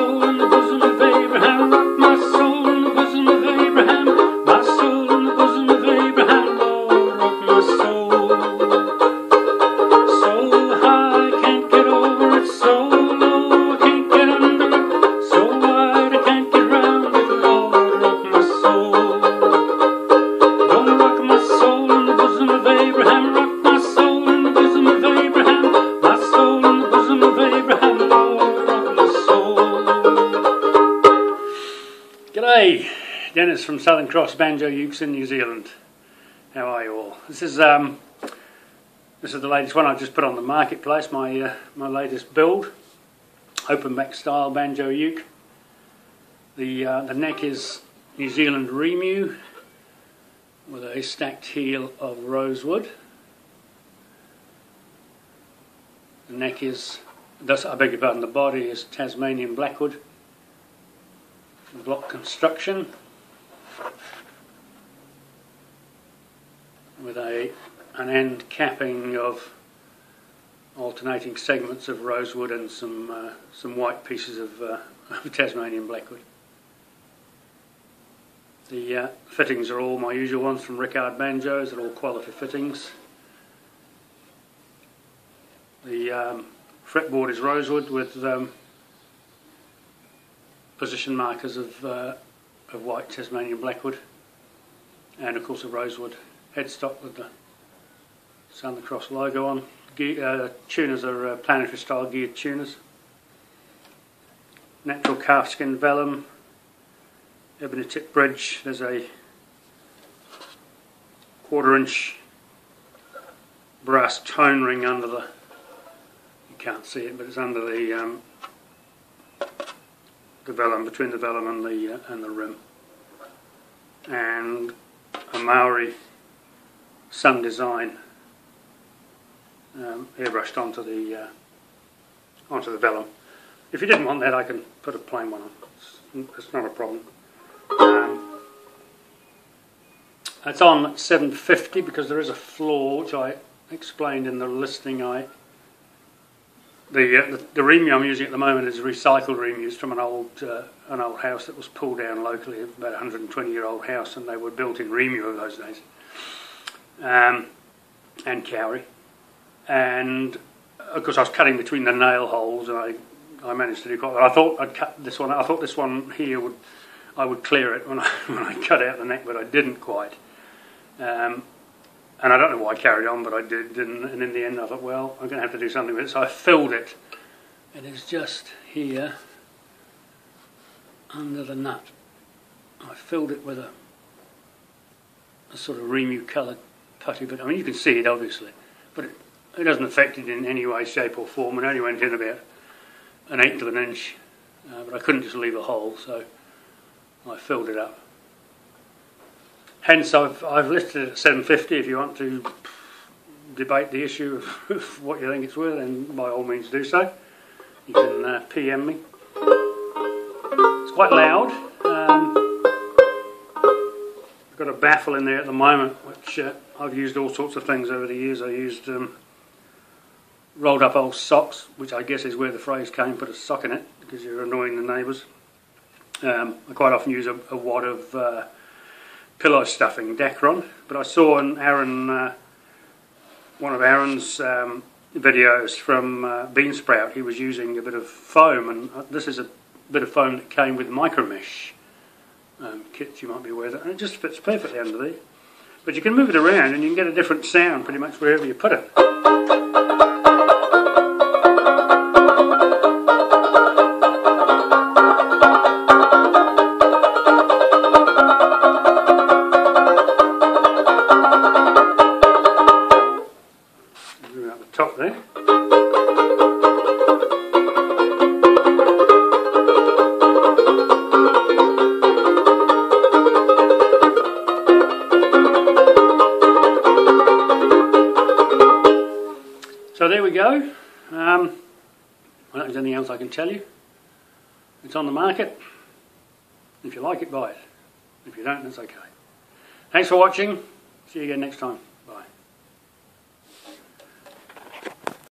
soul in the bosom of Abraham. Rock my soul in the bosom of Abraham. My soul in the bosom of Abraham. Lord, rock my soul. So high I can't get over it. So low I can't get under it. So wide I can't get round it. Lord, rock my soul. Don't rock my soul in the bosom of Abraham. Rock my soul in the bosom of Abraham. My soul in the bosom of Abraham. Lord, rock my soul. G'day, Dennis from Southern Cross Banjo Ukes in New Zealand. How are you all? This is the latest one I've just put on the marketplace. My latest build, open back style banjo uke. The neck is New Zealand Remu with a stacked heel of rosewood. The neck is, I beg your pardon, the body is Tasmanian blackwood block construction with an end capping of alternating segments of rosewood and some white pieces of Tasmanian blackwood. The fittings are all my usual ones from Rickard Banjos. They're all quality fittings. The fretboard is rosewood with position markers of white Tasmanian blackwood, and of course a rosewood headstock with the Southern Cross logo on. Tuners are planetary style geared tuners. Natural calfskin vellum, ebony tip bridge. There's a 1/4 inch brass tone ring under the, you can't see it, but it's under the vellum, between the vellum and the rim, and a Maori sun design airbrushed onto the vellum. If you didn't want that, I can put a plain one on. It's not a problem. It's on 750 because there is a flaw which I explained in the listing. The Remu I'm using at the moment is recycled Remus from an old house that was pulled down locally, about a 120-year-old house, and they were built in Remu of those days, and Kauri. And of course I was cutting between the nail holes, and I managed to do quite well. I thought I'd cut this one. I thought this one here I would clear it when I cut out the neck, but I didn't quite. And I don't know why I carried on, but I did, and in the end I thought, well, I'm going to have to do something with it, so I filled it. It is just here, under the nut. I filled it with a sort of Remu coloured putty, but I mean you can see it obviously, but it doesn't affect it in any way, shape or form. It only went in about 1/8 of an inch, but I couldn't just leave a hole, so I filled it up. Hence, I've listed it at 750. If you want to debate the issue of what you think it's worth, then by all means do so. You can PM me. It's quite loud. I've got a baffle in there at the moment, which I've used all sorts of things over the years. I used rolled up old socks, which I guess is where the phrase came, put a sock in it, because you're annoying the neighbours. I quite often use a wad of pillow stuffing, Dacron, but I saw one of Aaron's videos from Beansprout. He was using a bit of foam, and this is a bit of foam that came with micromesh kits, you might be aware of that, and it just fits perfectly under there. But you can move it around and you can get a different sound pretty much wherever you put it. Top there. So there we go. I don't think there's anything else I can tell you. It's on the market. If you like it, buy it. If you don't, that's okay. Thanks for watching. See you again next time.